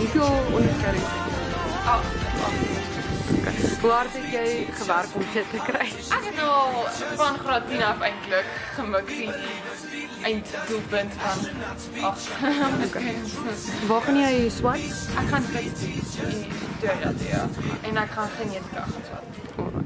Hoeveel onderskeidings het jy? 8. Okay. Hoe hard het jy gewerk om dit te kry? Ek het nou van graad 10 af eintlik gemik die einddoelpunt van 8. Waar gaan jy swat? Ek gaan dit doen in Pretoria toe, ja. En ek gaan genetika gaan swat. Alright.